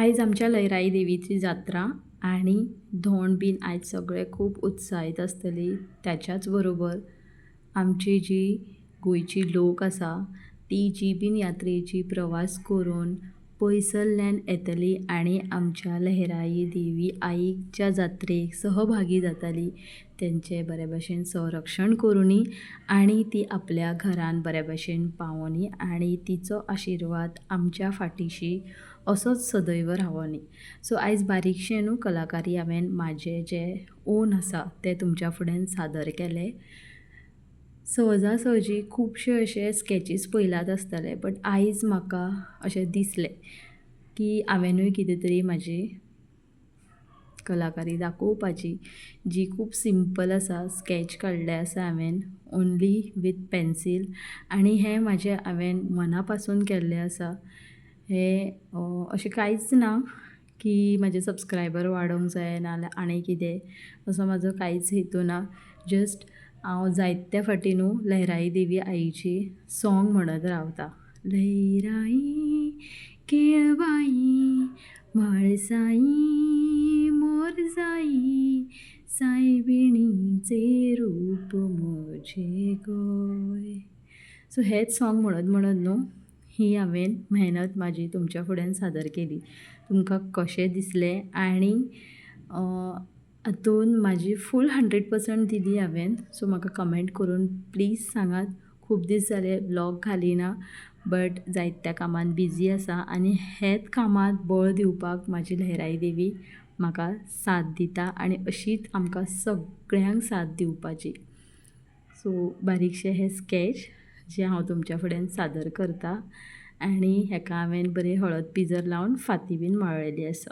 आयज आमच्या लयराई देवीची जात्रा आणि धोंड बीन आयज सगळे खूब उत्साहीत आसतली। त्याच्याच बरोबर आमची जी गोंयची लोक आसा ती जी बीन यात्रेची प्रवास करून पयसल्ल्यान येतली आणि आमच्या लयराई देवी आईच्या जात्रेक सहभागी जातली, तेंचे बरे भशेन संरक्षण करुनी आणि ती आपल्या घरान बरे भशेन पावोनी आणि तिचो आशिर्वाद आमच्या फाटीशी असोच सदैव रावोनी। सो आयज बारीकशें न्हू कलाकारी हांवें म्हाजें जें ओन आसा तें तुमच्या फुड्यान सादर केलें। सहजासहजी खुबशे अशे स्केचीस पयल्यात आसतले, बट आयज म्हाका अशें दिसलें की हांवेंनूय कितें तरी म्हाजी कलाकारी दाखोवपाची, जी खूब सिंपल आसा। स्केच काडले आसा हांवें ओन्ली वीथ पेन्सील आनी हें म्हाजें हांवें मना पासून केल्लें आसा। हें अशें कांयच ना की म्हाजे सबस्क्रायबर वाडोंक जाय नाल्यार आनी कितें असो म्हाजो कांयच हेतू ना। जस्ट हांव जायत्या फाटी न्हू लयराई देवी आईची सॉंग म्हणत रावता। लयराई केळबाई म्हाळसाई मोरजाई सायबिणीचे रूप म्हजे गोंय। सो हेच सॉंग म्हणत म्हणत न्हू ही हांवें मेहनत म्हाजी तुमच्या फुड्यान सादर केली। तुमकां कशें दिसलें आनी हातून म्हाजी फूल 100% दिली हांवें। सो म्हाका कमेंट करून प्लीज सांगात। खूब दीस जाले व्लॉग घालिना, बट जायत्या कामान बिजी आसा आनी हेच कामात बळ दिवपाक म्हाजी लयराई देवी म्हाका साथ दिता आनी अशीच आमकां सगळ्यांक साथ दिवपाची। सो बारीकशें हें स्केच जें हांव तुमच्या फुड्यान सादर करता आनी हेका हांवें बरी हळद पिजर लावन फाती बीन माळलेली आसा।